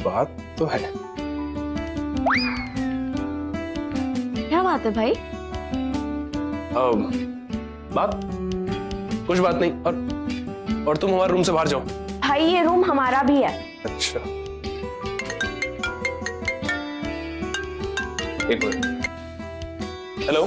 बात तो है। क्या बात है भाई? बात कुछ बात नहीं। और तुम हमारे रूम से बाहर जाओ। भाई ये रूम हमारा भी है। अच्छा, एक मिनट। हेलो,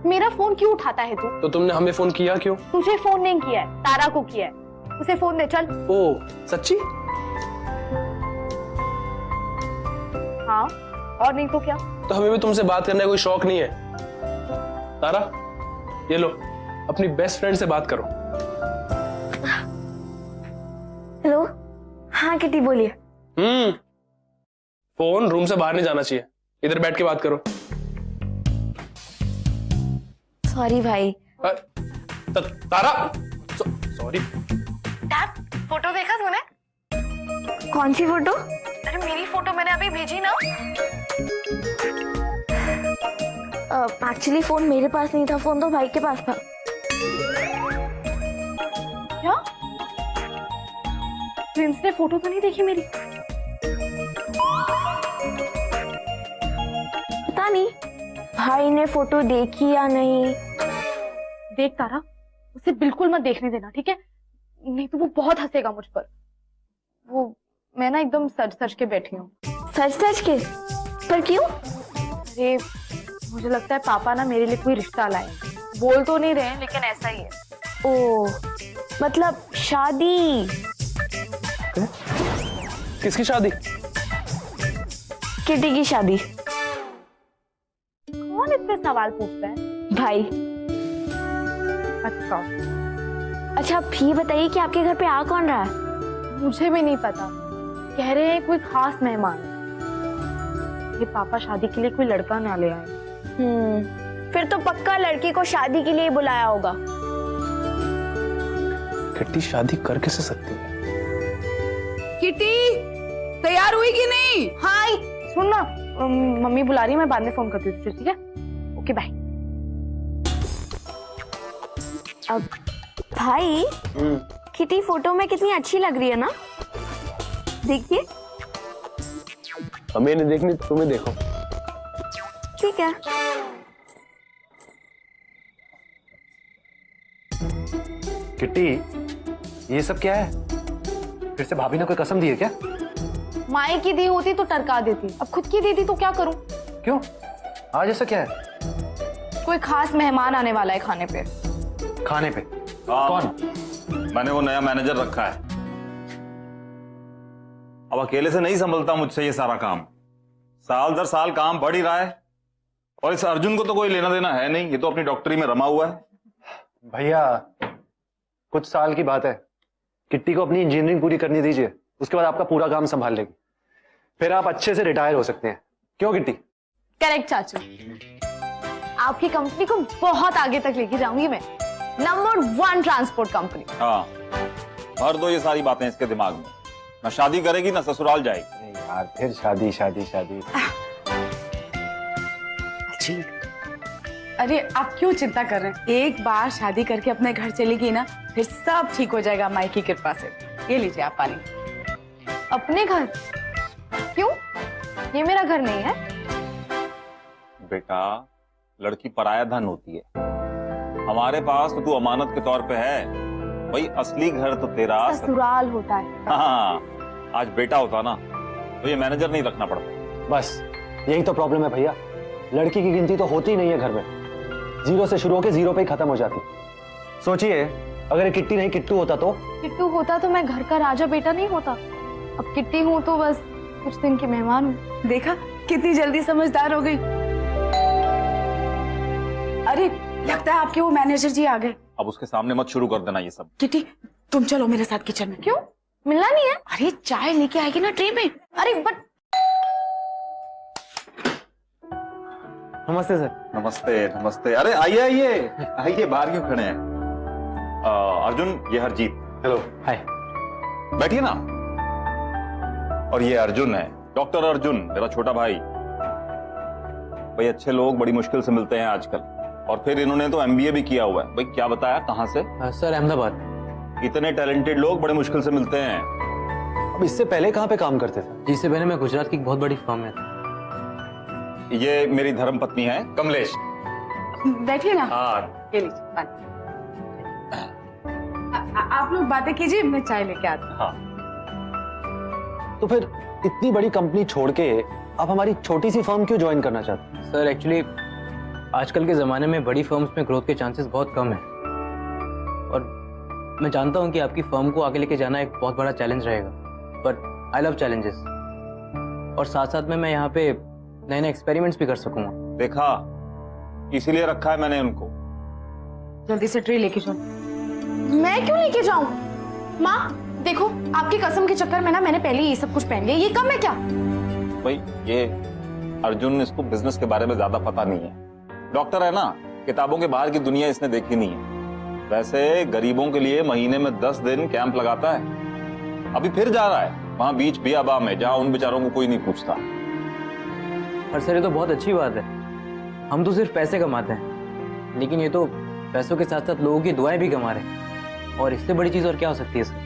मेरा फोन क्यों उठाता है तू? तो तुमने हमें फोन किया क्यों? तुझे फोन नहीं किया है, तारा को किया है। उसे फोन दे चल। ओ सच्ची? हाँ, और नहीं तो क्या? तो हमें भी तुमसे बात करने का कोई शौक नहीं है। तारा, ये लो, अपनी बेस्ट फ्रेंड से बात करो। हेलो, हाँ किटी बोलिए। फोन रूम से बाहर नहीं जाना चाहिए, इधर बैठ के बात करो। सॉरी भाई। तारा, सॉरी। डैड, फोटो देखा तूने? कौन सी फोटो? अरे मेरी फोटो मैंने अभी भेजी ना। एक्चुअली फोन मेरे पास नहीं था, फोन तो भाई के पास था। क्या? प्रिंस ने फोटो तो नहीं देखी मेरी? पता नहीं भाई ने फोटो देखी या नहीं। देख तारा, उसे बिल्कुल मत देखने देना, ठीक है? नहीं तो वो बहुत हंसेगा मुझ पर। वो मैं ना एकदम सच सच के बैठी हूँ। सच के? पर क्यों? अरे मुझे लगता है पापा ना मेरे लिए कोई रिश्ता लाए। बोल तो नहीं रहे लेकिन ऐसा ही है। ओ मतलब शादी? किसकी शादी? किटी की शादी। कौन इतने सवाल पूछता है? भाई। अच्छा आप ये बताइए कि आपके घर पे आ कौन रहा है? मुझे भी नहीं पता, कह रहे हैं कोई खास मेहमान। ये पापा शादी के लिए कोई लड़का ना ले आए। फिर तो पक्का लड़की को शादी के लिए बुलाया होगा। किट्टी शादी कर कैसे सकती है? किटी तैयार हुई कि नहीं? हाय सुन ना, मम्मी बुला रही है, मैं बाद में फोन करती हूँ तुझे, ठीक है? Okay bye. अब भाई किटी फोटो में कितनी अच्छी लग रही है ना, देखिए। हमें नहीं देखनी, तुम्हें देखो। ठीक है। किट्टी ये सब क्या है? फिर से भाभी ने कोई कसम दी है क्या? माए की दी होती तो टरका देती, अब खुद की दी थी तो क्या करूं? क्यों, आज ऐसा क्या है? कोई खास मेहमान आने वाला है खाने पे। खाने पे? कौन? मैंने वो नया मैनेजर रखा है। अब अकेले से नहीं संभलता मुझसे ये सारा काम। साल दर साल काम बढ़ ही रहा है, और इस अर्जुन को तो कोई लेना देना है नहीं, ये तो अपनी डॉक्टरी में रमा हुआ है। भैया कुछ साल की बात है, किट्टी को अपनी इंजीनियरिंग पूरी करनी दीजिए, उसके बाद आपका पूरा काम संभाल लेगी, फिर आप अच्छे से रिटायर हो सकते हैं। क्यों किट्टी? करेक्ट चाचू, आपकी कंपनी को बहुत आगे तक लेके जाऊंगी मैं। Number 1 transport company. हाँ, भर दो ये सारी बातें इसके दिमाग में। ना शादी करेगी ना ससुराल जाएगी। यार फिर शादी शादी शादी। अरे आप क्यों चिंता कर रहे हैं? एक बार शादी करके अपने घर चलेगी ना, फिर सब ठीक हो जाएगा माई की कृपा से। ये लीजिए आप पानी। अपने घर? क्यों? ये मेरा घर नहीं है। बेटा, लड़की पराया धन होती है। हमारे पास तो तू अमानत के तौर पे है, भाई असली घर तो तेरा ससुराल होता है। हाँ, आज बेटा होता ना तो ये मैनेजर नहीं रखना पड़ता। बस यही तो प्रॉब्लम है भैया, लड़की की गिनती तो होती ही नहीं है घर में, 0 से शुरू होकर 0 पे ही खत्म हो जाती। सोचिए अगर किट्टी नहीं किट्टू होता तो? किट्टू होता तो मैं घर का राजा बेटा नहीं होता। अब किट्टी हूँ तो बस कुछ दिन की मेहमान हूँ। देखा कितनी जल्दी समझदार हो गई। अरे लगता है आपके वो मैनेजर जी आ गए। अब उसके सामने मत शुरू कर देना ये सब। किटी तुम चलो मेरे साथ किचन में। क्यों? मिलना नहीं है? अरे चाय लेके आएगी ना ट्रे में। अरे बट नमस्ते सर। नमस्ते नमस्ते। अरे आइए आइए आइए, बाहर क्यों खड़े हैं? अर्जुन, ये हरजीत। हेलो। हाय। बैठिए ना। और ये अर्जुन है, डॉक्टर अर्जुन, मेरा छोटा भाई। भाई अच्छे लोग बड़ी मुश्किल से मिलते हैं आजकल, और फिर इन्होंने तो MBA भी किया हुआ है। भाई क्या बताया, कहाँ से? सर अहमदाबाद। इतने टैलेंटेड लोग बड़े मुश्किल से मिलते हैं। अब इससे पहले कहाँ पे काम करते थे? जिससे पहले मैं गुजरात की एक बहुत बड़ी फर्म में था। ये मेरी धर्म पत्नी है कमलेश। बैठिए ना। हाँ, ये लीजिए पानी। आप लोग बातें कीजिए, मैं चाय लेके आती हूँ। हाँ। तो फिर इतनी बड़ी कंपनी छोड़ के आप हमारी छोटी सी फर्म क्यों ज्वाइन करना चाहते हैं? सर एक्चुअली आजकल के ज़माने में बड़ी फर्म्स में ग्रोथ के चांसेस बहुत कम हैं और मैं जानता हूं कि आपकी फर्म को आगे लेके जाना एक बहुत बड़ा चैलेंज रहेगा, बट आई लव चैलेंजेस और साथ साथ में मैं यहाँ पे नए नए एक्सपेरिमेंट्स भी कर सकूंगा। देखा, इसीलिए रखा है मैंने उनको। जल्दी से ट्रे लेके जाओ। मैं क्यों लेके जाऊं? माँ देखो, आपकी कसम के चक्कर में ना मैंने पहले ये सब कुछ पहन लिया, ये कम है क्या? भाई ये अर्जुन, इसको बिजनेस के बारे में ज्यादा पता नहीं है। डॉक्टर है ना, किताबों के बाहर की दुनिया इसने देखी नहीं है। वैसे गरीबों के लिए महीने में 10 दिन कैंप लगाता है। अभी फिर जा रहा है वहां बीच बियाबा में, जहां उन बेचारों को कोई नहीं पूछता। और सर ये तो बहुत अच्छी बात है, हम तो सिर्फ पैसे कमाते हैं, लेकिन ये तो पैसों के साथ साथ लोगों की दुआएं भी कमा रहे हैं, और इससे बड़ी चीज और क्या हो सकती है सर?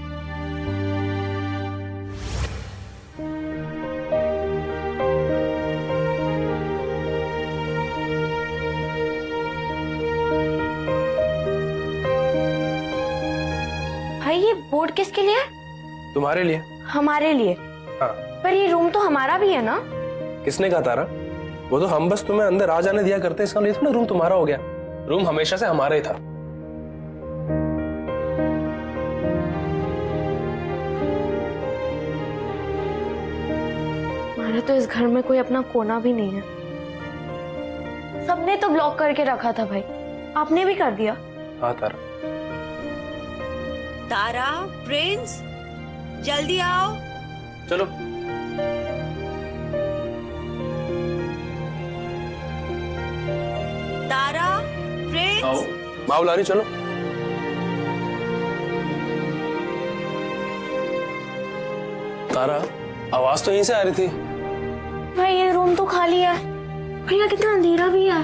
भाई ये बोर्ड किसके लिए है? तुम्हारे लिए। हमारे लिए? हाँ। पर ये रूम तो हमारा भी है ना? किसने कहा तारा? वो तो हम बस तुम्हें अंदर आ जाने दिया करते, इसका नहीं थोड़ा रूम तुम्हारा हो गया। रूम हमेशा से हमारा ही था। हमारा तो इस घर में कोई अपना कोना भी नहीं है। सबने तो ब्लॉक करके रखा था भाई, आपने भी कर दिया। हाँ तारा। तारा, प्रिंस, जल्दी आओ। चलो। तारा, आओ, प्रिंस। माँ बुला रही, चलो। तारा, आवाज तो यहीं से आ रही थी। भाई ये रूम तो खाली है, भैया कितना अंधेरा भी है।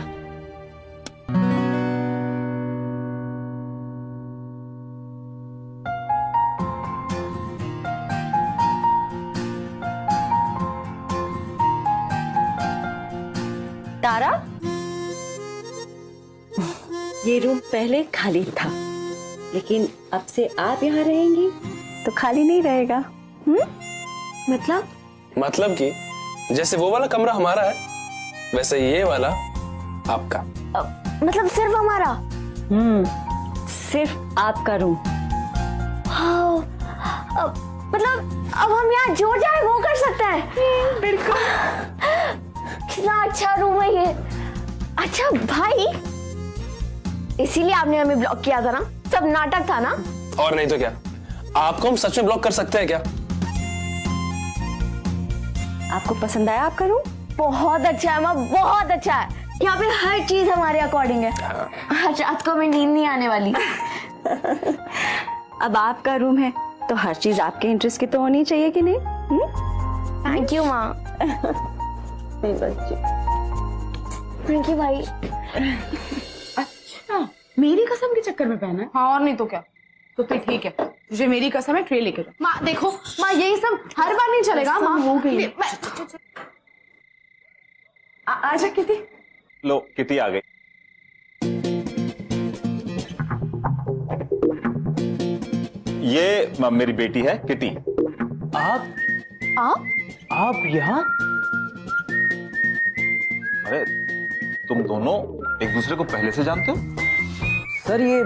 तारा, ये रूम पहले खाली था, लेकिन अब से आप यहाँ रहेंगी तो खाली नहीं रहेगा। मतलब? मतलब कि जैसे वो वाला कमरा हमारा है, वैसे ये वाला आपका। मतलब सिर्फ हमारा? सिर्फ आपका रूम। हाँ, मतलब अब हम यहाँ जो चाहे वो कर सकते हैं। बिल्कुल। कितना अच्छा रूम है ये। अच्छा भाई, इसीलिए आपने हमें ब्लॉक किया था ना? सब नाटक था ना? और नहीं तो क्या, आपको हम सच में ब्लॉक कर सकते हैं क्या? आपको पसंद आया आपका रूम? बहुत अच्छा है माँ, बहुत अच्छा है। यहाँ पे हर चीज हमारे अकॉर्डिंग है। आज रात को हमें नींद नहीं आने वाली। अब आपका रूम है तो हर चीज आपके इंटरेस्ट की तो होनी चाहिए कि नहीं? थैंक यू माँ। थैंक यू भाई। अच्छा, मेरी कसम के चक्कर में पहना है? हाँ, और नहीं तो क्या। तो ठीक है, तुझे मेरी कसम है, ट्रे लेके जाओ। माँ देखो, माँ यही सब हर बार नहीं चलेगा। माँ हो गई। आजा किटी। लो, किटी आ गई। ये मेरी बेटी है किटी। आप यहाँ? अरे तुम दोनों एक दूसरे को पहले से जानते हो? सर ये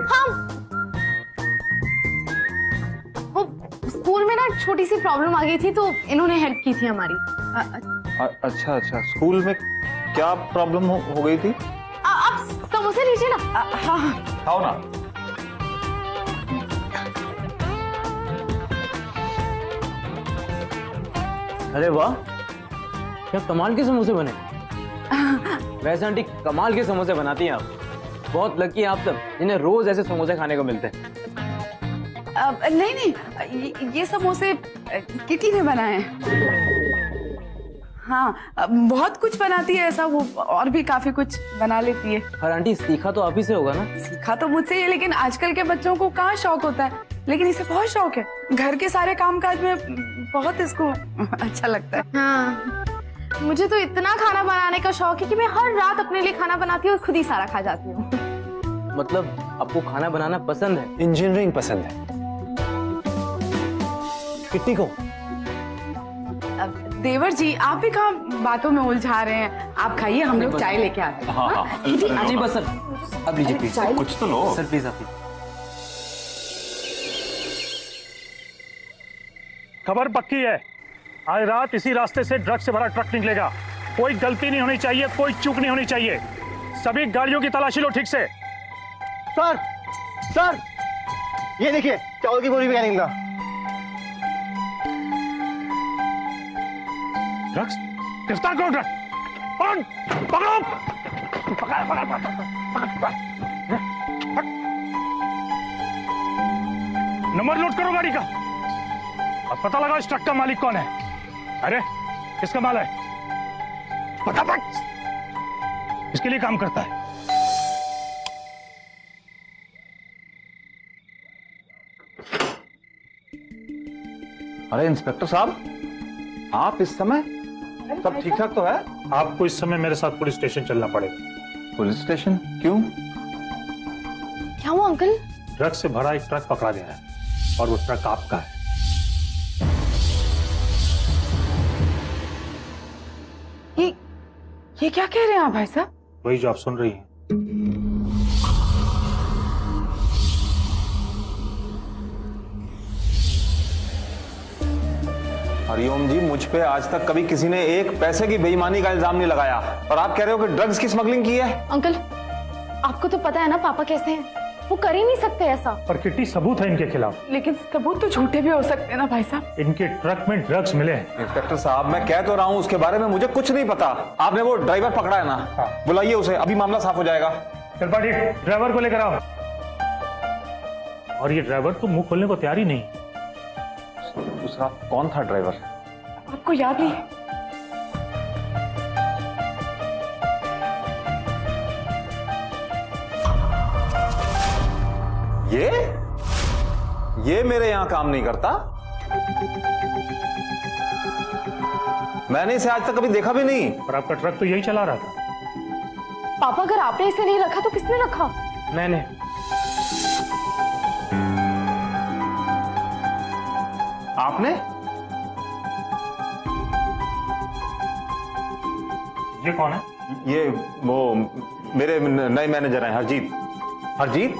वो स्कूल में ना छोटी सी प्रॉब्लम आ गई थी तो इन्होंने हेल्प की थी हमारी। अच्छा अच्छा, स्कूल में क्या प्रॉब्लम हो गई थी? आप समोसे लीजिए ना। हाँ, खाओ ना। अरे वाह, क्या कमाल के समोसे बने। वैसे आंटी कमाल के समोसे बनाती हैं आप। बहुत लकी हैं आप सब, जिन्हें रोज ऐसे समोसे खाने को मिलते हैं। नहीं, ये समोसे किटी ने बनाए हैं। हाँ, बहुत कुछ बनाती है ऐसा वो, और भी काफी कुछ बना लेती है। और आंटी सीखा तो आप ही से होगा ना? सीखा तो मुझसे ही है, लेकिन आजकल के बच्चों को कहाँ शौक होता है। लेकिन इसे बहुत शौक है। घर के सारे कामकाज में बहुत इसको अच्छा लगता है। हाँ, मुझे तो इतना खाना बनाने का शौक है कि मैं हर रात अपने लिए खाना बनाती हूँ और खुद ही सारा खा जाती हूँ। मतलब आपको खाना बनाना पसंद है? इंजीनियरिंग पसंद है। कितनी को? देवर जी, आप भी कहाँ बातों में उलझा रहे हैं। आप खाइए, हम लोग चाय लेके आते हैं। हाँ हाँ नहीं बस सर, अब लीजिए प्लीज। कुछ तो लो सर प्लीज आप। खबर पक्की है, आज रात इसी रास्ते से ड्रग्स से भरा ट्रक निकलेगा। कोई गलती नहीं होनी चाहिए, कोई चूक नहीं होनी चाहिए। सभी गाड़ियों की तलाशी लो ठीक से। सर, सर, ये देखिए चावल की बोरी भी क्या निकला। ड्रग्स? गिरफ्तार करो ड्रग। पकड़ो, पकड़ो। नंबर नोट करो गाड़ी का। अब पता लगा इस ट्रक का मालिक कौन है। अरे किसका माल है? पता तक इसके लिए काम करता है। अरे इंस्पेक्टर साहब, आप इस समय? सब ठीक ठाक तो है? आपको इस समय मेरे साथ पुलिस स्टेशन चलना पड़ेगा। Police station? क्यों? क्या हुआ अंकल? ड्रग्स से भरा एक ट्रक पकड़ा गया है और वो ट्रक आपका है। ये क्या कह रहे हैं आप भाई साहब? वही जो आप सुन रही हैं। हरिओम जी, मुझ पे आज तक कभी किसी ने एक पैसे की बेईमानी का इल्जाम नहीं लगाया और आप कह रहे हो कि ड्रग्स की स्मगलिंग की है? अंकल, आपको तो पता है ना पापा कैसे हैं, वो कर ही नहीं सकते ऐसा। पर कितनी सबूत है इनके खिलाफ। लेकिन सबूत तो झूठे भी हो सकते हैं ना भाई साहब। इनके ट्रक में ड्रग्स मिले हैं। इंस्पेक्टर साहब, मैं कह तो रहा हूँ उसके बारे में मुझे कुछ नहीं पता। आपने वो ड्राइवर पकड़ा है ना? बुलाइए उसे, अभी मामला साफ हो जाएगा। चल पाटी, ड्राइवर को लेकर आओ। और ये ड्राइवर तो मुंह खोलने को तैयार ही नहीं। दूसरा कौन था ड्राइवर? आपको याद नहीं? ये मेरे यहां काम नहीं करता। मैंने इसे आज तक कभी देखा भी नहीं। पर आपका ट्रक तो यही चला रहा था। पापा, अगर आपने इसे नहीं रखा तो किसने रखा? मैंने। आपने? ये कौन है? ये वो मेरे नए मैनेजर हैं, Harjeet. Harjeet?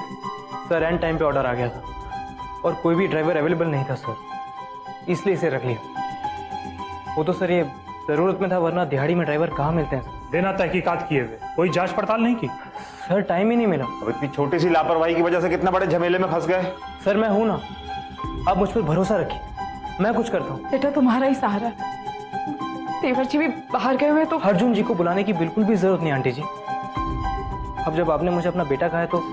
Sir and time पे ऑर्डर आ गया था और कोई भी ड्राइवर अवेलेबल नहीं था सर, इसलिए इसे रख लिया। वो तो सर ये जरूरत में था, वरना दिहाड़ी में ड्राइवर कहाँ मिलते हैं सर। बिना तहकीकात किए हुए कोई जांच पड़ताल नहीं की? सर टाइम ही नहीं मिला। अब इतनी छोटी सी लापरवाही की वजह से कितने बड़े झमेले में फंस गए। सर मैं हूं ना, आप मुझ पर भरोसा रखिए, मैं कुछ करता हूँ। बेटा तुम्हारा ही सहारा है। देवर जी भी बाहर गए हुए तो। अर्जुन जी को बुलाने की बिल्कुल भी जरूरत नहीं आंटी जी। अब जब आपने मुझे अपना बेटा कहा है तो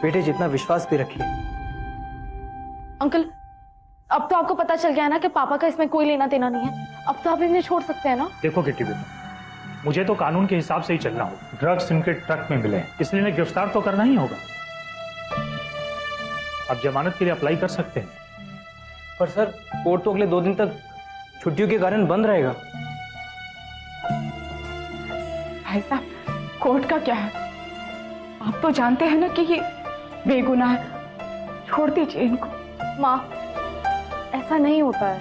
बेटे जितना विश्वास भी रखिए। अंकल, अब तो आपको पता चल गया है ना कि पापा का इसमें कोई लेना देना नहीं है। अब तो आप इन्हें छोड़ सकते हैं ना। देखो किट्टी बेटा, मुझे तो कानून के हिसाब से ही चलना होगा। ड्रग्स इनके ट्रक में मिले, इसलिए इन्हें गिरफ्तार तो करना ही होगा। आप जमानत के लिए अप्लाई कर सकते हैं। पर सर कोर्ट तो अगले 2 दिन तक छुट्टियों के कारण बंद रहेगा। भाई साहब, कोर्ट का क्या है? आप तो जानते हैं ना कि ये बेगुनाह है। छोड़ दीजिए इनको। माँ, ऐसा नहीं होता है।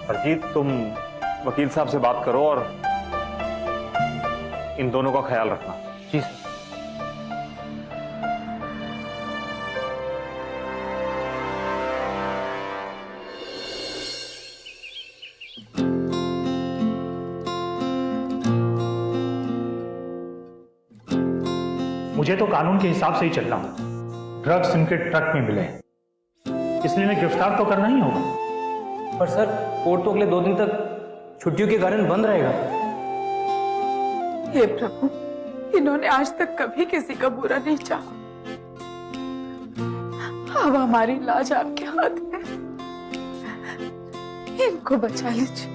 हरजीत, तुम वकील साहब से बात करो और इन दोनों का ख्याल रखना। जी सर। मुझे तो कानून के हिसाब से ही चलना होगा। ड्रग्स इनके ट्रक में मिले, इसलिए इन्हें गिरफ्तार तो करना ही होगा। पर सर कोर्ट तो अगले 2 दिन तक छुट्टियों के कारण बंद रहेगा। हे प्रभु, इन्होंने आज तक कभी किसी का बुरा नहीं चाहा। अब हमारी लाज आपके हाथ में, इनको बचा लीजिए।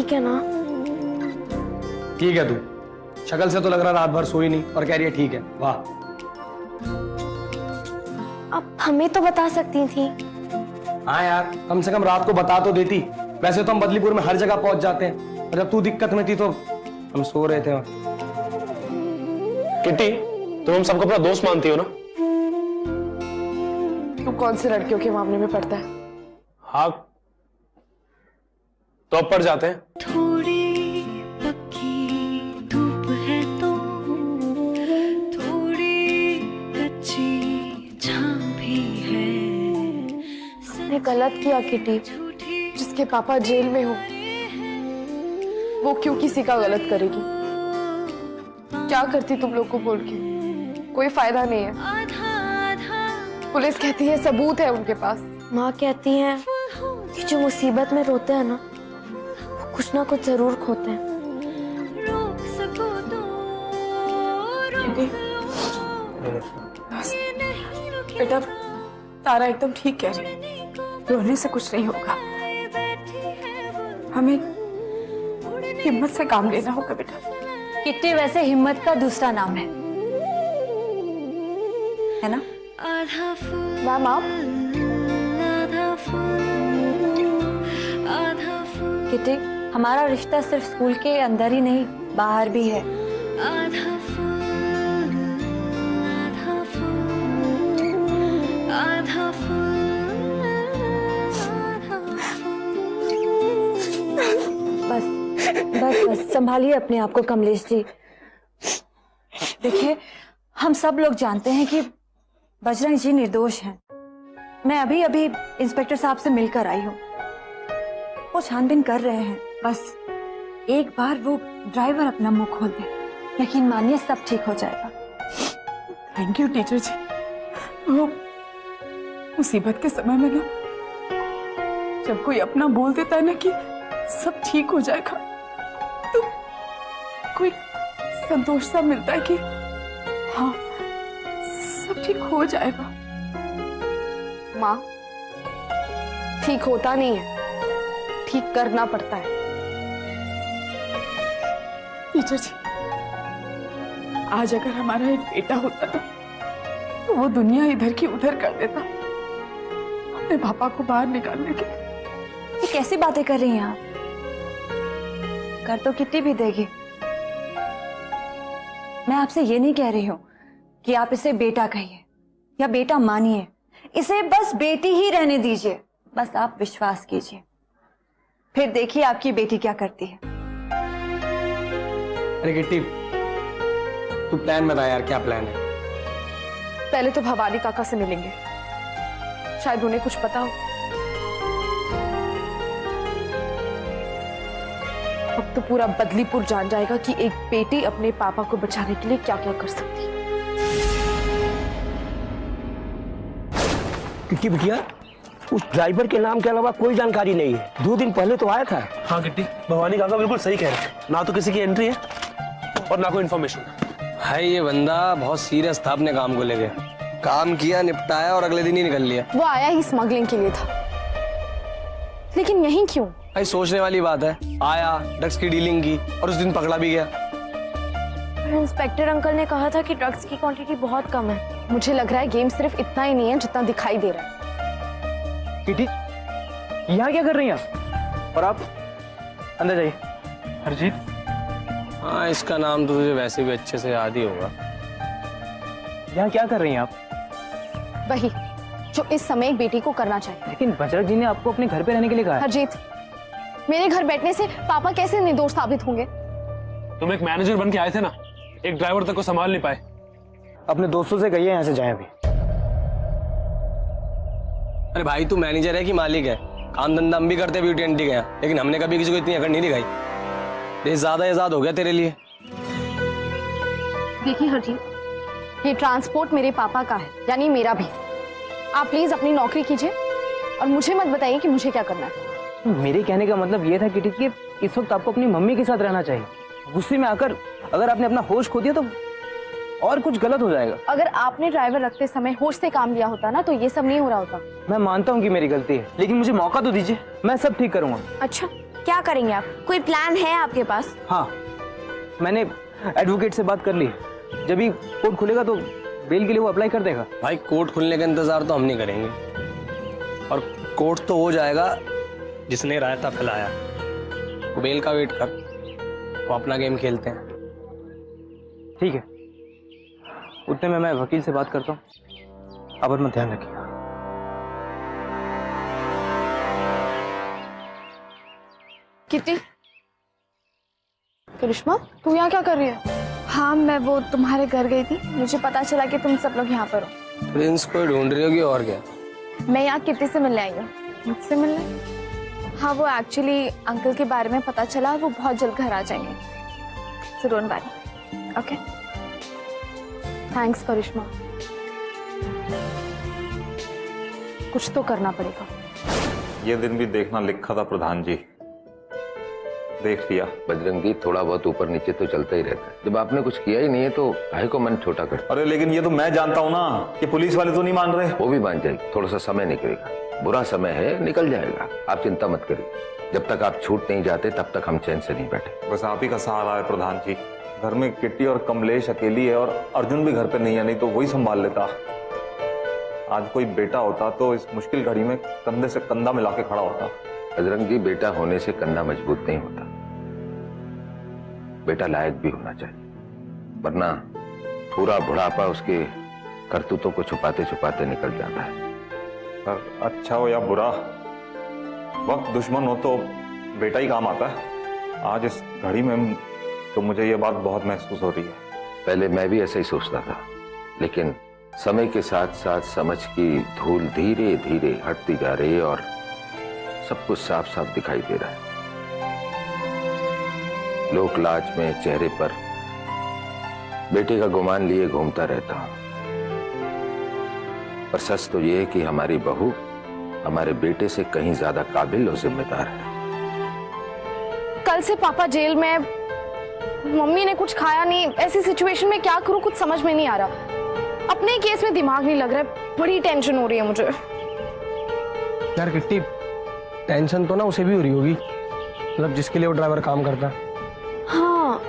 ठीक है ना? ठीक है तू, शक्ल से तो लग रहा रात भर सोई नहीं और कह रही है ठीक है। वाह। अब हमें तो बता सकती थी। हाँ यार, कम से कम रात को बता तो देती। वैसे तो हम बदलीपुर में हर जगह पहुंच जाते हैं, और जब तू दिक्कत में थी तो हम सो रहे थे वहां। किट्टी, तुम हम सबको अपना दोस्त मानती हो ना? तू कौन से लड़कियों के मामले में पड़ता है? हाँ, तो अब पड़ जाते हैं। थोड़ी पक्की धूप है तो थोड़ी कच्ची छांव भी है। मैंने गलत किया किटी। जिसके पापा जेल में हो वो क्यों किसी का गलत करेगी? क्या करती तुम लोग को बोल के? कोई फायदा नहीं है। पुलिस कहती है सबूत है उनके पास। माँ कहती है कि जो मुसीबत में रोते हैं ना, वो कुछ ना कुछ जरूर खोते हैं। बेटा, तारा एकदम ठीक कह रही है। रोने से कुछ नहीं होगा। हमें हिम्मत से काम लेना होगा बेटा। किट्टी वैसे हिम्मत का दूसरा नाम है ना? मैम आप? किट्टी, हमारा रिश्ता सिर्फ स्कूल के अंदर ही नहीं, बाहर भी है। बस बस बस संभालिए अपने आप को कमलेश जी। देखिए, हम सब लोग जानते हैं कि बजरंग जी निर्दोष हैं। मैं अभी अभी इंस्पेक्टर साहब से मिलकर आई हूँ। वो छानबीन कर रहे हैं। बस एक बार वो ड्राइवर अपना मुंह खोल दे, यकीन मानिए सब ठीक हो जाएगा। थैंक यू टीचर जी। वो मुसीबत के समय में ना, जब कोई अपना बोल देता है ना कि सब ठीक हो जाएगा, तो कोई संतोष सा मिलता है कि हाँ सब ठीक हो जाएगा। माँ, ठीक होता नहीं है, ठीक करना पड़ता है। टीचर जी, आज अगर हमारा एक बेटा होता ना, तो वो दुनिया इधर की उधर कर देता अपने पापा को बाहर निकालने के। ये कैसी बातें कर रही हैं आप? कर तो किट्टी भी देगी। मैं आपसे ये नहीं कह रही हूं कि आप इसे बेटा कहिए या बेटा मानिए। इसे बस बेटी ही रहने दीजिए। बस आप विश्वास कीजिए, फिर देखिए आपकी बेटी क्या करती है। अरे किट्टी, तू प्लान बता यार, क्या प्लान है? पहले तो भवानी काका से मिलेंगे, शायद उन्हें कुछ पता हो। अब तो पूरा बदलीपुर जान जाएगा कि एक बेटी अपने पापा को बचाने के लिए क्या क्या कर सकती है। किट्टी बिटिया, उस ड्राइवर के नाम के अलावा कोई जानकारी नहीं है। 2 दिन पहले तो आया था। हाँ किट्टी, भवानी काका बिल्कुल सही कह रहे हैं। ना तो किसी की एंट्री है और ना कोई इन्फॉर्मेशन है। ये बंदा बहुत सीरियस था अपने काम को लेके। काम किया, निपटाया और अगले दिन ही निकल लिया। वो आया ही स्मगलिंग के लिए था, लेकिन यहीं क्यों? भाई सोचने वाली बात है। आया, ड्रग्स की डीलिंग की और उस दिन पकड़ा भी गया। इंस्पेक्टर अंकल ने कहा था कि ड्रग्स की क्वांटिटी बहुत कम है। मुझे लग रहा है गेम सिर्फ इतना ही नहीं है जितना दिखाई दे रहा है। किटी, यहाँ क्या कर रही हैं आप? और आप अंदर जाइए। हरजीत? हाँ, इसका नाम तो तुझे वैसे भी अच्छे से याद ही होगा। यहाँ क्या कर रही हैं आप? वही जो इस समय एक बेटी को करना चाहिए। लेकिन बजरंग जी ने आपको अपने घर पे रहने के लिए कहा है। हरजीत, मेरे घर बैठने से पापा कैसे निर्दोष साबित होंगे? तुम एक मैनेजर बन के आए थे ना, एक ड्राइवर तक को संभाल नहीं पाए। अपने दोस्तों से कहिए यहाँ से जाएं अभी। अरे भाई, तू मैनेजर है कि मालिक है? काम धंधा हम भी करते, ब्यूटी एंटी गया, लेकिन हमने कभी किसी को इतनी अकड़ नहीं दिखाई। देश ज्यादा आजाद हो गया तेरे लिए। देखिए हरजीत, ये ट्रांसपोर्ट मेरे पापा का है, यानी मेरा भी। आप प्लीज अपनी नौकरी कीजिए और मुझे मत बताइए कि मुझे क्या करना है। मेरे कहने का मतलब ये था किटी कि इस वक्त आपको अपनी मम्मी के साथ रहना चाहिए। गुस्से में आकर अगर आपने अपना होश खो दिया तो और कुछ गलत हो जाएगा। अगर आपने ड्राइवर रखते समय होश से काम लिया होता ना, तो ये सब नहीं हो रहा होता। मैं मानता हूँ कि मेरी गलती है, लेकिन मुझे मौका तो दीजिए, मैं सब ठीक करूंगा। अच्छा, क्या करेंगे आप? कोई प्लान है आपके पास? हाँ, मैंने एडवोकेट से बात कर ली। जब भी कोर्ट खुलेगा तो बेल के लिए वो अप्लाई कर देगा। भाई कोर्ट खुलने का इंतजार तो हम नहीं करेंगे, और कोर्ट तो हो जाएगा जिसने रायता फैलाया। बेल का वेट कर, वो अपना गेम खेलते हैं। ठीक है, उतने में मैं वकील से बात करता हूँ। अब अपना ध्यान रखिएगा। कितनी करिश्मा, तू यहाँ क्या कर रही है? हाँ, मैं वो तुम्हारे घर गई थी, मुझे पता चला कि तुम सब लोग यहाँ पर हो। प्रिंस को ढूंढ रही होगी और क्या? मैं यहाँ कितनी से मिलने आई हूँ। मुझसे मिलने? हाँ, वो एक्चुअली अंकल के बारे में पता चला, वो बहुत जल्द घर आ जाएंगे। So don't worry, okay? Thanks Karishma, कुछ तो करना पड़ेगा। ये दिन भी देखना लिखा था प्रधान जी, देख लिया। बजरंगी, थोड़ा बहुत ऊपर नीचे तो चलता ही रहता है। जब आपने कुछ किया ही नहीं है तो काहे को मन छोटा कर। अरे लेकिन ये तो मैं जानता हूँ ना कि पुलिस वाले तो नहीं मान रहे। वो भी मान जाएगी, थोड़ा सा समय निकलेगा। बुरा समय है, निकल जाएगा, आप चिंता मत करिए। जब तक आप छूट नहीं जाते तब तक हम चैन से नहीं बैठे। बस आप ही का सहारा है प्रधान जी। घर में किट्टी और कमलेश अकेली है और अर्जुन भी घर पे नहीं है, नहीं तो वही संभाल लेता। आज कोई बेटा होता तो इस मुश्किल घड़ी में कंधे से कंधा मिला के खड़ा होता। बजरंग जी, बेटा होने से कंधा मजबूत नहीं होता, बेटा लायक भी होना चाहिए, वरना पूरा बुढ़ापा उसके करतूतों को छुपाते छुपाते निकल जाता है। पर अच्छा हो या बुरा, वक्त दुश्मन हो तो बेटा ही काम आता है। आज इस घड़ी में तो मुझे ये बात बहुत महसूस हो रही है। पहले मैं भी ऐसा ही सोचता था, लेकिन समय के साथ साथ समझ की धूल धीरे धीरे हटती जा रही है और सब कुछ साफ साफ दिखाई दे रहा है। लोक लाज में चेहरे पर बेटे का गुमान लिए घूमता रहता हूं, पर सच तो यह है कि हमारी बहू हमारे बेटे से कहीं ज्यादा काबिल और जिम्मेदार है। कल से पापा जेल में, मम्मी ने कुछ खाया नहीं। ऐसी सिचुएशन में क्या करूं, कुछ समझ में नहीं आ रहा। अपने केस में दिमाग नहीं लग रहा है, बड़ी टेंशन हो रही है मुझे। यार किट्टी, टेंशन तो ना उसे भी हो रही होगी, मतलब जिसके लिए वो ड्राइवर काम करता है। हाँ,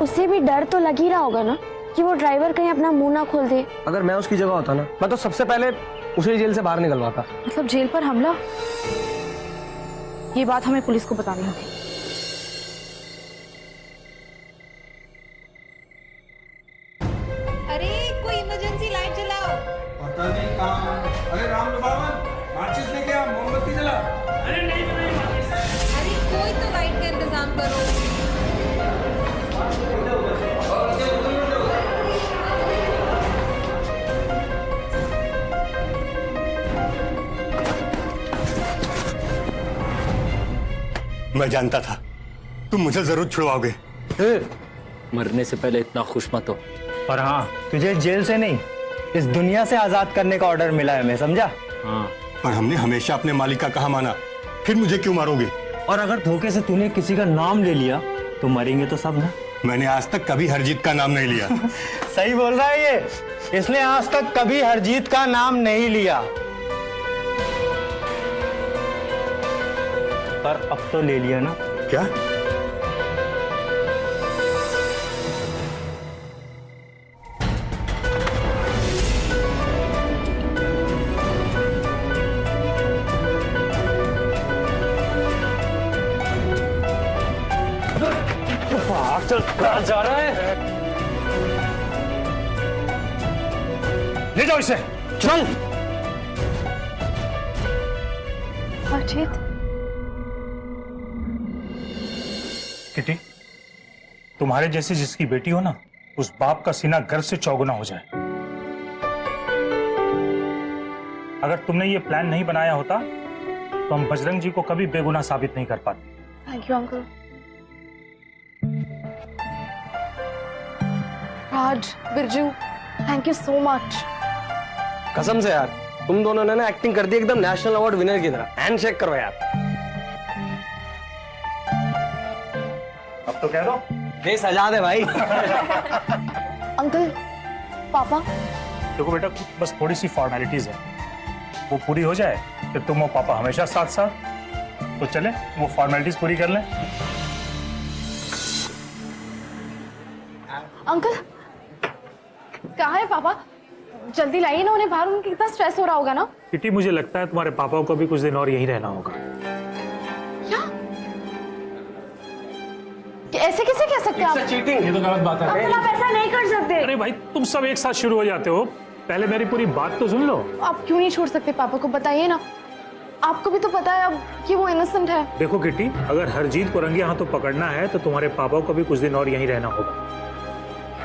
उसे भी डर तो लग ही रहा होगा ना कि वो ड्राइवर कहीं अपना मुंह ना खोल दे। अगर मैं उसकी जगह होता ना, मैं तो सबसे पहले उसे जेल से बाहर निकलवाता। मतलब जेल पर हमला, ये बात हमें पुलिस को बतानी होगी। अरे कोई इमरजेंसी लाइट जलाओ। पता नहीं कहाँ। अरे राम बाबा, माचिस लेके आ, मोमबत्ती जला। अरे नहीं बनाई माचिस। अरे कोई तो लाइट का इंतजाम करो। मैं जानता था तुम मुझे जरूर छुड़वाओगे। मरने से पहले इतना खुश मत हो। और हाँ, तुझे जेल से नहीं, इस दुनिया से आजाद करने का ऑर्डर मिला है, मैं समझा? हाँ, पर हमने हमेशा अपने मालिक का कहा माना, फिर मुझे क्यों मारोगे? और अगर धोखे से तूने किसी का नाम ले लिया तो मरेंगे तो सब ना। मैंने आज तक कभी हरजीत का नाम नहीं लिया। सही बोल रहा है ये, इसने आज तक कभी हरजीत का नाम नहीं लिया, पर अब तो ले लिया ना। क्या? चल, कहाँ जा रहा है? ले जाओ इसे। चल। अजीत, किटी, तुम्हारे जैसी जिसकी बेटी हो ना, उस बाप का सीना गर्व से चौगुना हो जाए। अगर तुमने ये प्लान नहीं बनाया होता तो हम बजरंग जी को कभी बेगुनाह साबित नहीं कर पाते। Thank you uncle. Raj, Birju, thank you so much. कसम से यार, तुम दोनों ने ना एक्टिंग कर दी एकदम नेशनल अवार्ड विनर की तरह। हैंडशेक करो यार। अब तो कह दो। ये सजा दे भाई। अंकल, पापा। देखो बेटा, बस थोड़ी सी फॉर्मेलिटीज है, वो पूरी हो जाए फिर तुम और पापा हमेशा साथ साथ। तो चले वो फॉर्मेलिटीज पूरी कर लें। अंकल कहाँ है पापा? जल्दी लाइए ना उन्हें बाहर, उनके कितना स्ट्रेस हो रहा होगा ना। किटी मुझे लगता है तुम्हारे पापा को भी कुछ दिन और यहीं रहना होगा। क्या? ऐसे कैसे कह सकते हैं आप? चीटिंग, ये तो गलत बात है। अंकल आप ऐसा नहीं कर सकते। अरे भाई तुम सब एक साथ शुरू हो जाते हो, पहले मेरी पूरी बात तो सुन लो। आप क्यों नहीं छोड़ सकते पापा को? बताइए ना, आपको भी तो पता है अब कि वो इनोसेंट है। देखो किटी, अगर हरजीत को रंगे हाथों पकड़ना है तो तुम्हारे पापा को भी कुछ दिन और यहीं रहना होगा।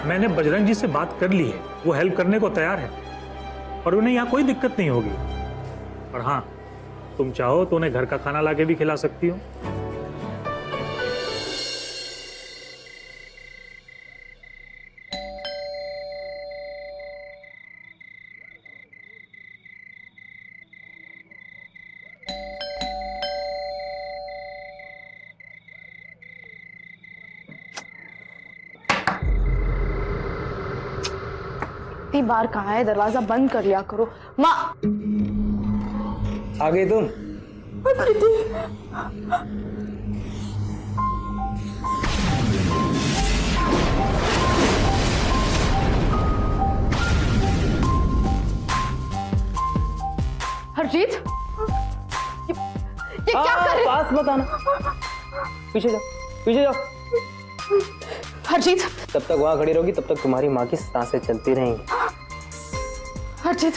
मैंने बजरंग जी से बात कर ली है, वो हेल्प करने को तैयार है और उन्हें यहाँ कोई दिक्कत नहीं होगी। और हाँ, तुम चाहो तो उन्हें घर का खाना लाके भी खिला सकती हो। इतनी बार कहा है दरवाजा बंद कर लिया करो। माँ आ गई तुम? हरजीत, ये क्या कर रहे? पास मत आना, पीछे जाओ, पीछे जाओ। हरजीत, तब तक वहां खड़ी रहोगी तब तक तुम्हारी माँ की सांसें चलती रहेंगी। हरजीत,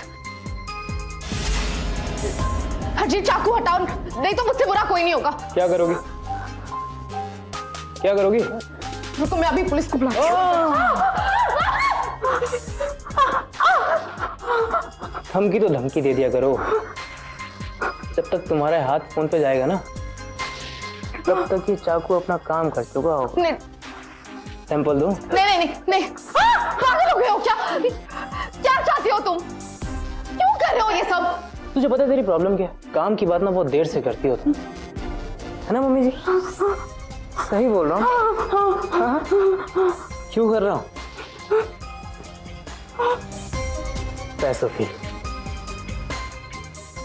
हरजीत चाकू हटाओ, नहीं तो मुझसे बुरा कोई नहीं होगा। क्या करोगी? क्या करोगी? रुको मैं अभी पुलिस को बुलाती हूँ। धमकी तो धमकी दे दिया करो, जब तक तुम्हारे हाथ फोन पे जाएगा ना तब तक ये चाकू अपना काम कर चुका हो। नहीं सैंपल दो। नहीं नहीं नहीं नहीं, पागल हो गए हो क्या? क्या चाहते हो तुम? क्यों कर रहे हो ये सब? तुझे पता है तेरी प्रॉब्लम क्या है? काम की बात ना बहुत देर से करती हो तुम, है ना मम्मी जी? सही बोल रहा हूँ? क्यों कर रहा हूँ? पैसों की,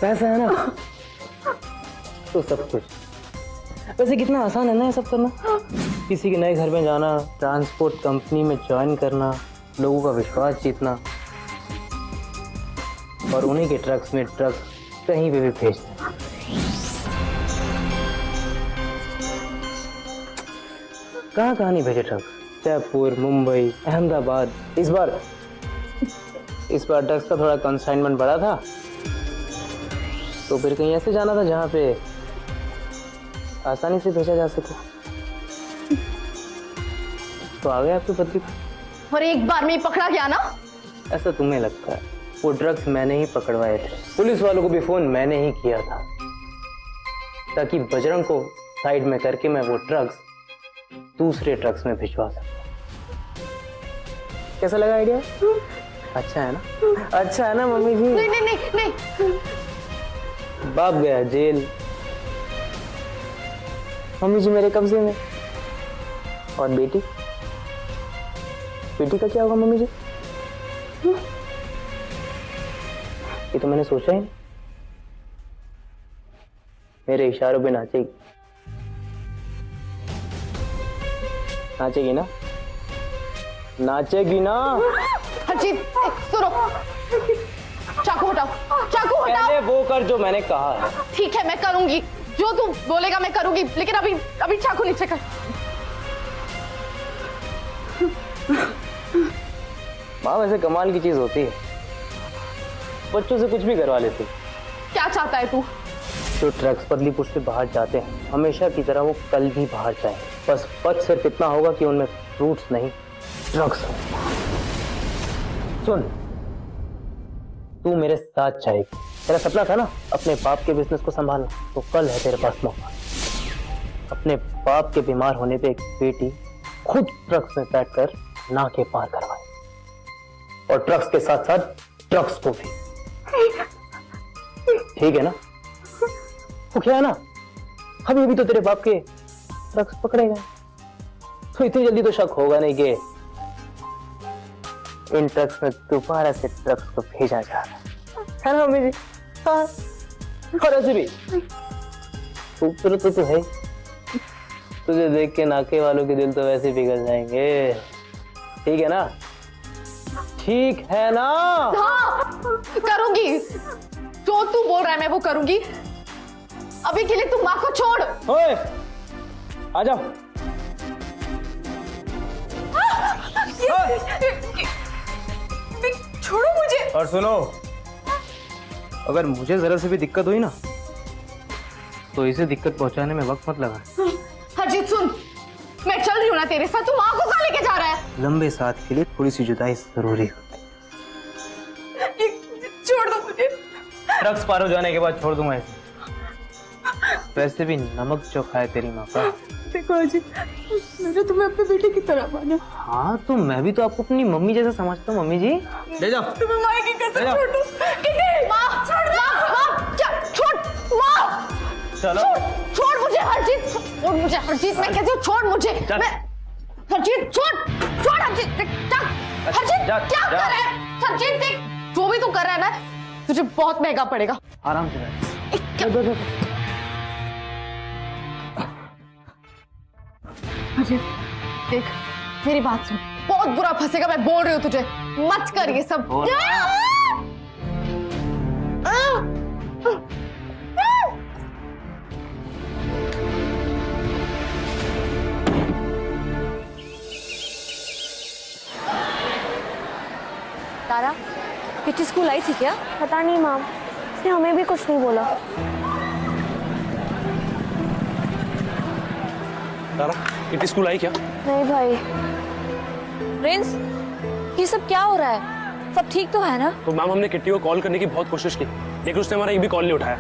पैसा है ना तो सब कुछ। वैसे कितना आसान है ना ये सब करना, किसी के नए घर में जाना, ट्रांसपोर्ट कंपनी में ज्वाइन करना, लोगों का विश्वास जीतना और उन्हीं के ट्रक्स में ट्रक कहीं पे भी भेजना। कहाँ कहाँ नहीं भेजे ट्रक, जयपुर, मुंबई, अहमदाबाद। इस बार ट्रक्स का थोड़ा कंसाइनमेंट बढ़ा था तो फिर कहीं ऐसे जाना था जहाँ पे आसानी से भेजा जा सके, तो आ गए आपके पति। और एक बार में ही पकड़ा गया ना? ऐसा तुम्हें लगता है? वो ड्रग्स मैंने ही पकड़वाए थे, पुलिस वालों को भी फोन मैंने ही किया था ताकि बजरंग को साइड में करके मैं वो ड्रग्स दूसरे ट्रक्स में भिजवा सकता। कैसा लगा आइडिया? अच्छा है ना? अच्छा है ना मम्मी जी? नहीं नहीं नहीं नहीं। बाप गया जेल, मम्मी जी मेरे कब्जे में। और बेटी, बेटी का क्या होगा मम्मी जी? ये तो मैंने सोचा ही नहीं। मेरे इशारों पे नाचेगी, नाचेगी ना? नाचेगी ना? हरजीत सुनो, चाकू हटाओ, चाकू हटाओ। पहले वो कर जो मैंने कहा है। ठीक है मैं करूंगी, जो तू बोलेगा मैं करूंगी, लेकिन अभी चाकू नीचे कर। माँ वैसे कमाल की चीज होती है, बच्चों से कुछ भी करवा लेती। क्या चाहता है तू? जो ट्रक्स पतलीपुर से बाहर जाते हैं हमेशा की तरह वो कल भी बाहर जाए, बस पथ सिर्फ इतना होगा कि उनमें फ्रूट्स नहीं ट्रक्स हो। सुन, तू मेरे साथ जाएगी। तेरा सपना था ना अपने बाप के बिजनेस को संभालना, तो कल है तेरे पास मौका। अपने बाप के बीमार होने पे एक बेटी खुद ट्रक्स में बैठकर ना के पार करवाए, और ट्रक्स के साथ साथ ट्रक्स को भी। ठीक है ना? वो क्या है ना, अभी अभी तो तेरे बाप के ट्रक्स पकड़ेगा, तो इतनी जल्दी तो शक होगा नहीं कि इन ट्रक्स में दोबारा से ट्रक्स को भेजा जा रहा है ना मम्मी जी? हाँ। और ऐसे भी खूबसूरत तो तू है। तुझे देख के नाके वालों के दिल तो वैसे पिघल जाएंगे। ठीक है ना? ठीक है ना? हाँ, करूंगी जो तू बोल रहा है, मैं वो करूंगी। अभी के लिए तुम माँ को छोड़। ओए, आ जाओ। छोड़ो मुझे। और सुनो, अगर मुझे जरा से भी दिक्कत हुई ना तो इसे दिक्कत पहुंचाने में वक्त मत लगा। हरजीत सुन, मैं चल रही हूँ ना तेरे साथ, तू माँ को कहाँ लेके जा रहा है? लंबे साथ के लिए थोड़ी सी जुदाई जरूरी होती है। छोड़ दो मुझे। ट्रक्स पार हो जाने के बाद छोड़ दूंगा इसे। वैसे भी नमक चौखा है तेरी माँ का। देखो अजीत, मैंने तुम्हें अपने बेटे की तरह माना। हाँ तो मैं भी तो आपको अपनी मम्मी जैसा समझता हूँ। मम्मी जी ले जाओ। तुम्हें माँ की कसम छोड़ दो। किटी, माँ छोड़ दो। माँ छोड़, माँ चलो। छोड़ मुझे हरजीत, छोड़ मुझे हरजीत, मैं कहती हूँ छोड़ मुझे। मैं हरजीत छोड़ हरजीत, हरजीत क्या कर रहा है? हरजीत देख, जो भी तू कर रहा है ना, तुझे बहुत महंगा पड़ेगा। आराम से अजय देख, मेरी बात सुन, बहुत बुरा फंसेगा, मैं बोल रही हूँ तुझे, मत कर ये सब। तारा, किटी स्कूल आई थी क्या? पता नहीं मैम, उसने हमें भी कुछ नहीं बोला। तारा, किटी स्कूल आई क्या? नहीं भाई। प्रिंस, ये सब क्या हो रहा है? सब ठीक तो है ना? तो मैम, हमने किट्टी को कॉल करने की बहुत कोशिश की, लेकिन उसने हमारा एक भी कॉल नहीं उठाया।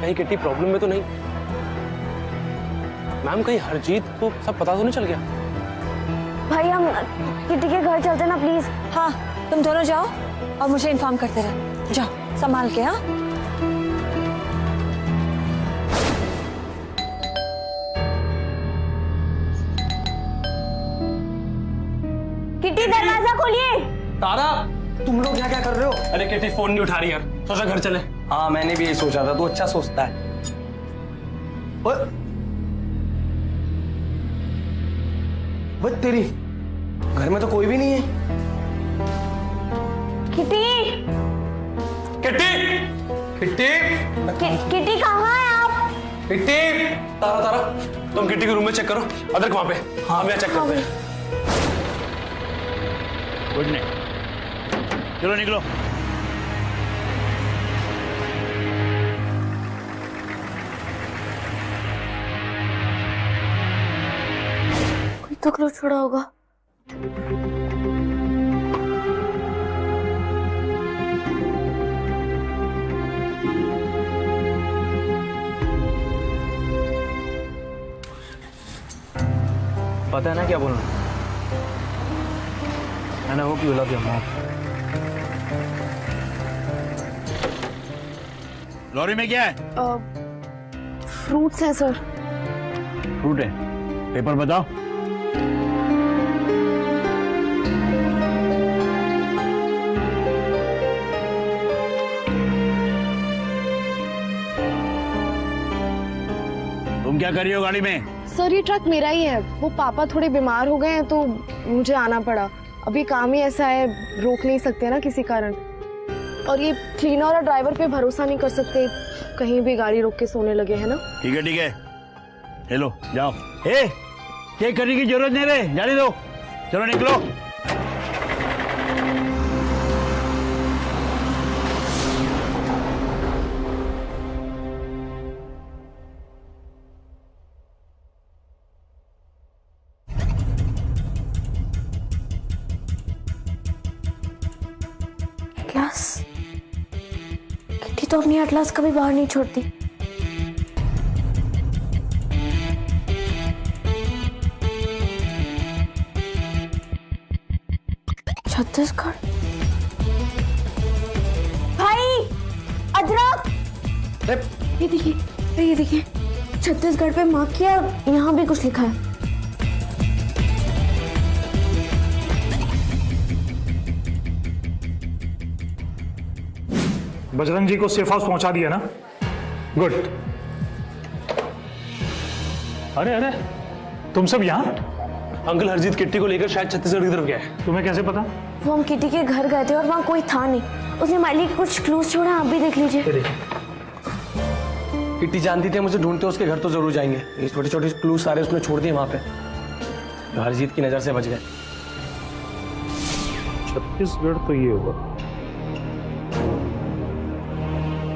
कहीं किट्टी प्रॉब्लम में तो नहीं? मैम, कहीं हरजीत को सब पता तो नहीं चल गया? भाई हम किट्टी के घर चलते ना प्लीज। हाँ, तुम दोनों जाओ और मुझे इन्फॉर्म करते रहो। जाओ, संभाल के। हाँ किट्टी, दरवाजा खोलिए। तारा, तुम लोग क्या क्या कर रहे हो? अरे किट्टी फोन नहीं उठा रही यार, सोचा घर चले। हाँ मैंने भी यही सोचा था, तू अच्छा सोचता है। वो तेरी घर में तो कोई भी नहीं है। किट्टी, किट्टी, किट्टी, किट्टी कहाँ है आप? किट्टी, तारा तारा, तुम किट्टी के रूम में चेक करो, अदरक वहां पे। हाँ मैं चेक करते हैं। गुड नाइट, चलो निकलो। कोई तो क्लू छोड़ा होगा। पता है ना क्या बोलना? And I hope you love your mom. Lorry में क्या है? फ्रूट्स हैं सर। फ्रूट है, पेपर बताओ। तुम क्या कर रही हो गाड़ी में? सर ये ट्रक मेरा ही है, वो पापा थोड़े बीमार हो गए हैं तो मुझे आना पड़ा। अभी काम ही ऐसा है, रोक नहीं सकते ना किसी कारण। और ये क्लीनर और ड्राइवर पे भरोसा नहीं कर सकते, कहीं भी गाड़ी रोक के सोने लगे हैं ना। ठीक है, हेलो जाओ। चेक करने की जरूरत नहीं रहे, जाने दो, चलो निकलो। एटलस, किट्टी तो अपनी एटलस कभी बाहर नहीं छोड़ती। छत्तीसगढ़। भाई, अदरक। ये देखिए, छत्तीसगढ़ पे मार्क किया, यहाँ भी कुछ लिखा है। बजरंग जी को सेफ हाउस पहुंचा दिया ना? गुड। अरे अरे, तुम सब यहाँ? अंकल हरजीत किट्टी को लेकर शायद छत्तीसगढ़ की तरफ गया है। तुम्हें कैसे पता? वो हम किटी के घर गए थे और वहाँ कोई था नहीं। उसने हमारे लिए कुछ क्लूज छोड़ा, आप भी देख लीजिए। किट्टी जानती थी मुझे ढूंढते उसके घर तो जरूर जाएंगे। ये छोटे छोटे क्लूज सारे उसने छोड़ दिए वहां पे, तो हरजीत की नजर से बच गए। छत्तीसगढ़ तो ये होगा।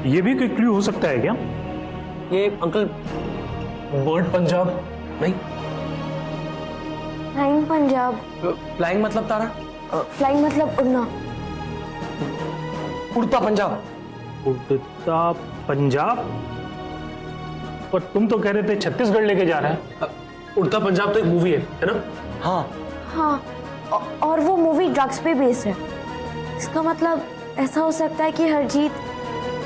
ये भी कोई क्लू हो सकता है क्या? ये अंकल बर्ड पंजाब नहीं, फ्लाइंग पंजाब। फ्लाइंग मतलब तारा, फ्लाइंग मतलब उड़ना। उड़ता पंजाब। उड़ता पंजाब? पर तुम तो कह रहे थे छत्तीसगढ़ लेके जा रहा है। उड़ता पंजाब तो एक मूवी है ना? हाँ हाँ, और वो मूवी ड्रग्स पे बेस्ड है। इसका मतलब ऐसा हो सकता है कि हरजीत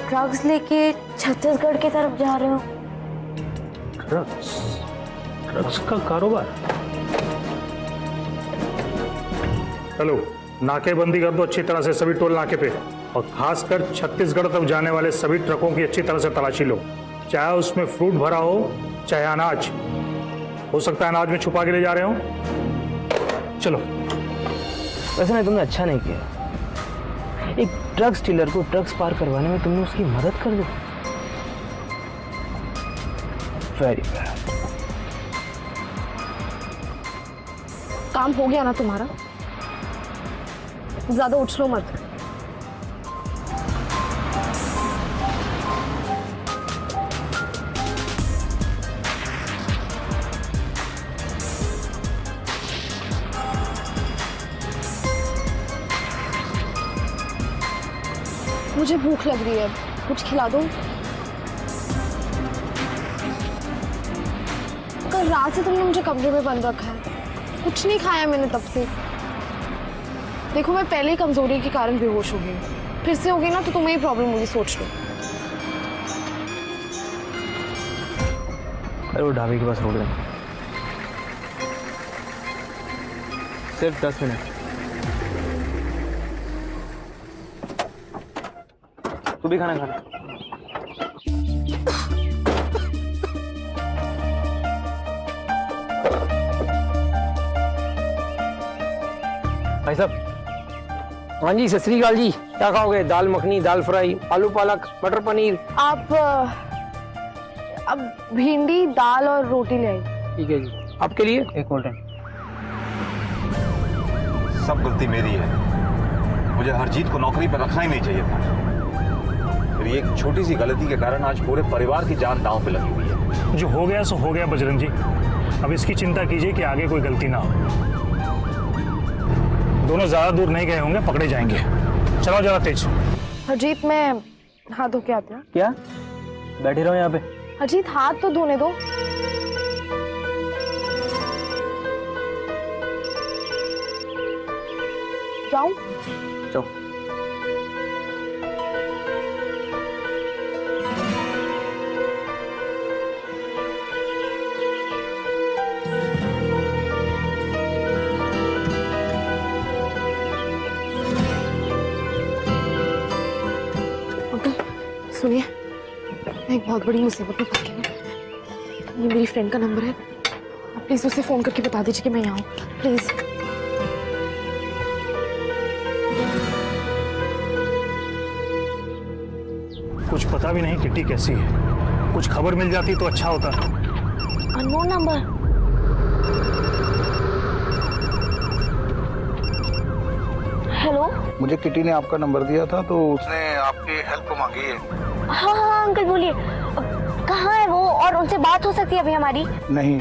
ड्रग्स लेके छत्तीसगढ़ की तरफ जा रहे हो। ड्रग्स का कारोबार? हेलो, नाकेबंदी कर दो अच्छी तरह से सभी टोल नाके पे, और खासकर छत्तीसगढ़ तरफ जाने वाले सभी ट्रकों की अच्छी तरह से तलाशी लो। चाहे उसमें फ्रूट भरा हो चाहे अनाज, हो सकता है अनाज में छुपा के ले जा रहे हो। चलो। वैसे नहीं, तुमने अच्छा नहीं किया। एक ड्रग्स डीलर को ड्रग्स पार करवाने में तुमने उसकी मदद कर दी। Very bad. काम हो गया ना तुम्हारा? ज्यादा उछलो मत। मुझे भूख लग रही है, कुछ खिला दो। कल रात से तुमने मुझे कमरे में बंद रखा है, कुछ नहीं खाया मैंने तब से। देखो, मैं पहले ही कमजोरी के कारण बेहोश हो गई हूँ, फिर से होगी ना तो तुम्हें ही प्रॉब्लम होगी, सोच लो। अरे वो ढाबे के पास रोक लेना, सिर्फ 10 मिनट। तू भी खाना खाना। भाई साहब। हाँ जी, सत श्री अकाल जी। क्या खाओगे? दाल मखनी, दाल फ्राई, आलू पालक, मटर पनीर? आप अब भिंडी, दाल और रोटी ले आई। ठीक है जी। आपके लिए एक कोल्ड ड्रिंक। सब गलती मेरी है, मुझे हरजीत को नौकरी पर रखना ही नहीं चाहिए था। मेरी एक छोटी सी गलती के कारण आज पूरे परिवार की जान दांव पे लगी हुई है। जो हो गया सो हो गया बजरंग जी, अब इसकी चिंता कीजिए कि आगे कोई गलती ना हो। दोनों ज्यादा दूर नहीं गए होंगे, पकड़े जाएंगे। चलो जरा तेज। हरजीत, मैं हाथ धो के आती हूँ। क्या? बैठे रहो यहाँ पे। हरजीत, हाथ तो धोने दो। जाऊं? चलो। सुनिए, मैं एक बहुत बड़ी मुसीबत में फंस गई हूँ। ये मेरी फ्रेंड का नंबर है, आप प्लीज उसे फोन करके बता दीजिए कि मैं यहाँ हूँ, प्लीज। कुछ पता भी नहीं किट्टी कैसी है, कुछ खबर मिल जाती तो अच्छा होता। Unknown number. हेलो, मुझे किटी ने आपका नंबर दिया था तो उसने आपकी हेल्प मांगी है। हाँ हाँ अंकल बोलिए, कहाँ है वो और उनसे बात हो सकती है अभी हमारी? नहीं,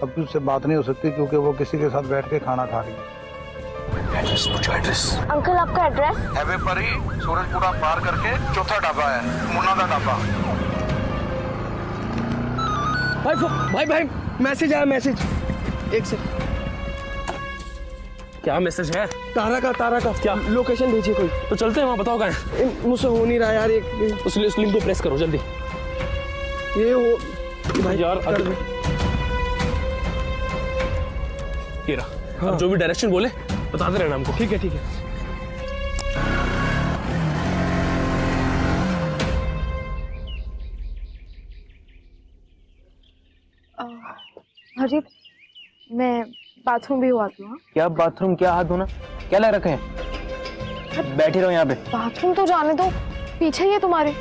अभी उससे बात नहीं हो सकती क्योंकि वो किसी के साथ बैठ के खाना खा रही है। एड्रेस पूछो, एड्रेस। अंकल आपका एड्रेस? हैवे पर ही सूरजपुरा पार करके चौथा ढाबा है, मुन्ना का ढाबा। भाई भाई मैसेज आया, मैसेज। एक सेकंड। क्या मैसेज है? तारा का क्या? लोकेशन भेजिए कोई। तो चलते हैं वहाँ, बताओ कहाँ है। मुझसे हो नहीं रहा यार, एक उस लिंक को प्रेस करो जल्दी। ये हो भाई यार, ये रहा। हाँ। अब जो भी डायरेक्शन बोले बताते रहना हमको। ठीक है ठीक है। हरजीत, मैं बाथरूम भी हुआ हूँ। क्या बाथरूम, क्या हाथ धोना, क्या लग रखे हैं? बैठे रहो यहाँ पे। बाथरूम तो जाने दो, पीछे ही है तुम्हारे।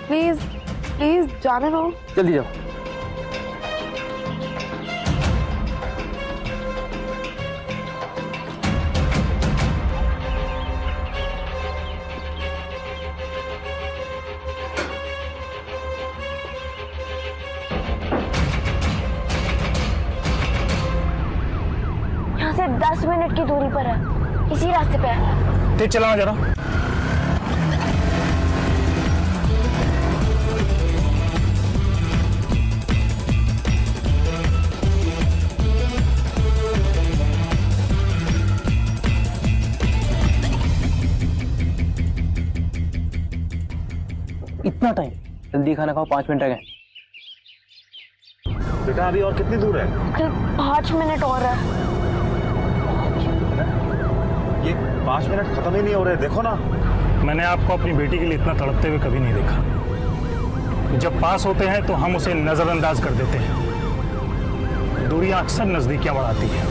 प्लीज प्लीज जाने दो। जल्दी जाओ। यहाँ से 10 मिनट की दूरी पर है, इसी रास्ते पे है। तेज चलाना जरा। इतना टाइम? जल्दी खाना खाओ, 5 मिनट रह गए। बेटा अभी और कितनी दूर है? 5 मिनट और है। ये 5 मिनट खत्म ही नहीं हो रहे, देखो ना। मैंने आपको अपनी बेटी के लिए इतना तड़पते हुए कभी नहीं देखा। जब पास होते हैं तो हम उसे नजरअंदाज कर देते हैं। दूरियां अक्सर नजदीकियां बढ़ाती है।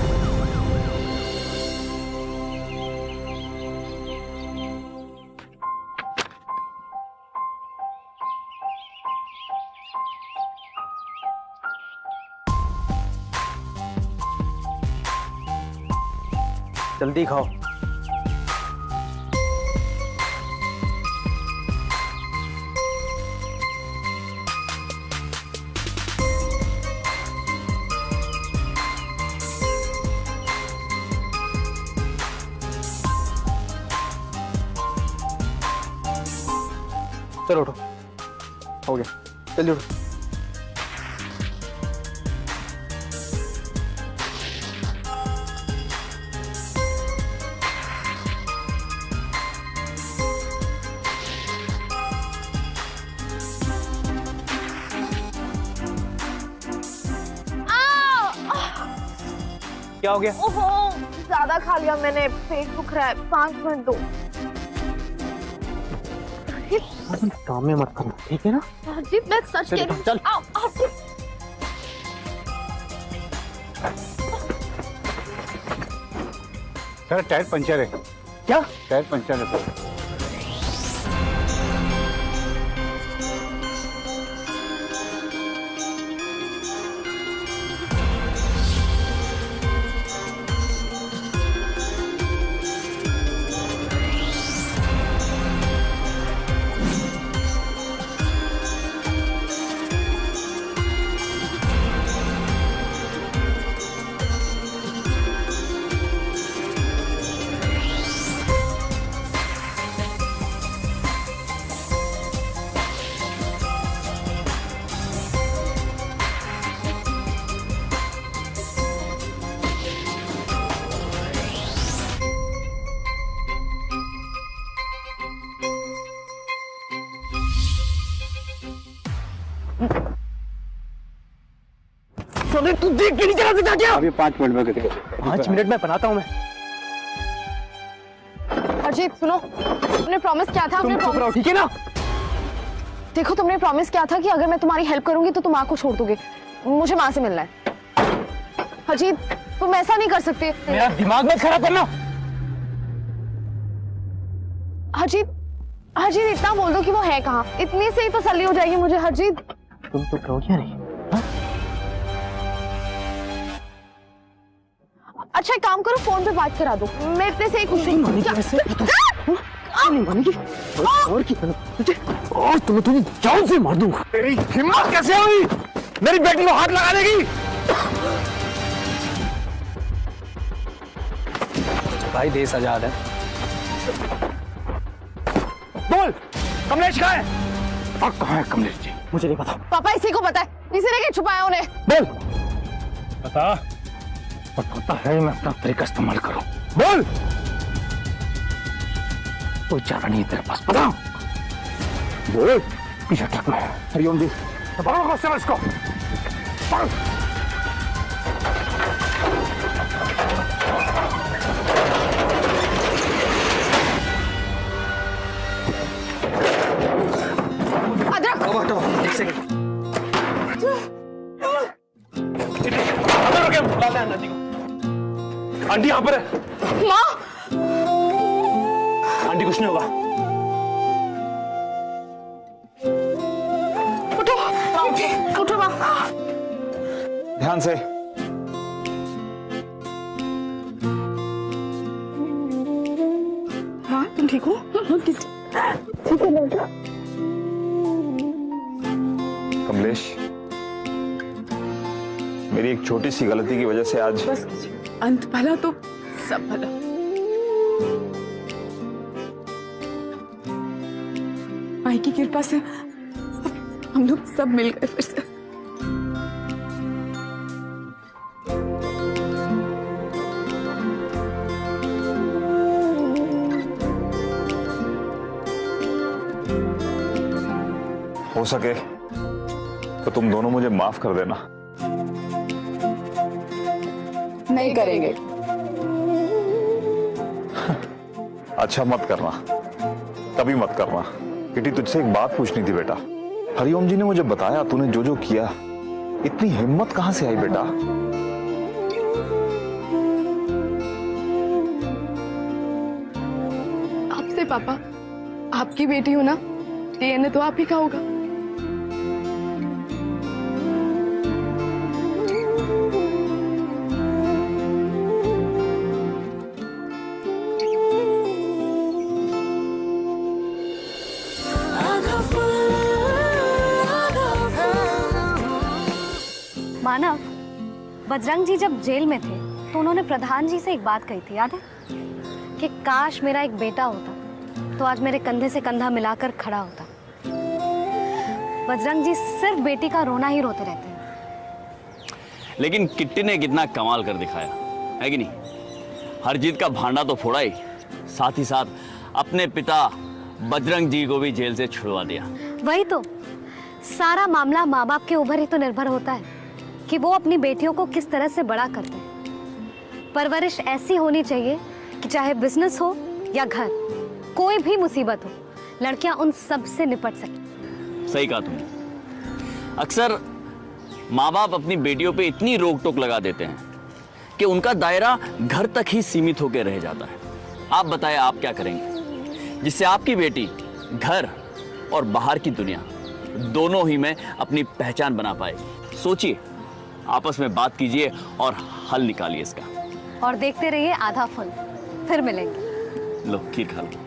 जल्दी खाओ। चलो उठो, हो गया, जल्दी उठो। क्या हो गया? ओहो, ज्यादा खा लिया मैंने, पेट दुख रहा है, 5 मिनट दो। काम में मत करना, ठीक है ना? हरजीत, मैं सच कह रही हूँ। चल। सर टायर पंचर है। क्या? टायर पंचर है सर। तू देख के नहीं चला सकता क्या? अभी 5 मिनट में करेगा। 5 मिनट में बनाता हूँ मैं। हरजीत सुनो, तुमने प्रॉमिस किया था। तुम चुप रहो, ठीक है ना? देखो, तुमने प्रॉमिस किया था कि अगर मैं तुम्हारी हेल्प करूंगी तो तुम माँ को छोड़ दोगे। मुझे माँ से मिलना है। हरजीत, तुम ऐसा नहीं कर सकते। मेरा दिमाग मत खराब करना। हरजीत, हरजीत इतना बोल दो कि वो है कहाँ, इतनी से ही तसल्ली हो जाएगी मुझे। हरजीत, तुम चुप रहोगी या नहीं? अच्छा एक काम करो, फोन पे बात करा दो, मैं इतने से ही खुश हूँ। और तुम्हें तुझे जान से मार दूंगा। तेरी हिम्मत कैसे हुई मेरी बेटी को हाथ लगा देगी? भाई देश आजाद है। बोल, कमलेश कहाँ है? कहाँ है कमलेश जी? मुझे नहीं पता। पापा इसी को पता है, इसी ने क्या छुपाया उन्हें। बोल। बता। और पता है मैं अपना तरीका इस्तेमाल करूं। बोल। कोई चारा नहीं है तेरे पास, पता? बोल। पीछे ट्रक में है। हरिओम जी, पकड़ो समझ को। अदरक। एक सेकंड। आंटी यहाँ पर है। माँ, आंटी कुछ नहीं होगा। उठो उठो माँ। ध्यान से। हाँ तुम ठीक हो? ठीक है बेटा। कमलेश, मेरी एक छोटी सी गलती की वजह से आज बस अंत भला तो सब भला। माई की कृपा से हम लोग सब मिल गए फिर से। हो सके तो तुम दोनों मुझे माफ कर देना। नहीं करेंगे। अच्छा मत करना, कभी मत करना। किटी, तुझसे एक बात पूछनी थी बेटा। हरिओम जी ने मुझे बताया तूने जो जो किया, इतनी हिम्मत कहां से आई बेटा? आपसे पापा, आपकी बेटी हो ना, डीएनए तो आप ही का होगा। मानव, बजरंग जी जब जेल में थे तो उन्होंने प्रधान जी से एक बात कही थी, याद है? कि काश मेरा एक बेटा होता तो आज मेरे कंधे से कंधा मिलाकर खड़ा होता। बजरंग जी सिर्फ बेटी का रोना ही रोते रहते हैं। लेकिन किट्टी ने कितना कमाल कर दिखाया है कि नहीं? हरजीत का भांडा तो फोड़ा ही, साथ ही साथ अपने पिता बजरंग जी को भी जेल से छुड़वा दिया। वही तो, सारा मामला माँ बाप के ऊपर ही तो निर्भर होता है कि वो अपनी बेटियों को किस तरह से बड़ा करते हैं। परवरिश ऐसी होनी चाहिए कि चाहे बिजनेस हो या घर, कोई भी मुसीबत हो, लड़कियां उन सब से निपट सके। सही कहा तुमने। अक्सर माँ बाप अपनी बेटियों पे इतनी रोक टोक लगा देते हैं कि उनका दायरा घर तक ही सीमित होकर रह जाता है। आप बताएं, आप क्या करेंगे जिससे आपकी बेटी घर और बाहर की दुनिया दोनों ही में अपनी पहचान बना पाएगी? सोचिए, आपस में बात कीजिए और हल निकालिए इसका। और देखते रहिए आधा फल। फिर मिलेंगे। लो खीर खा लो।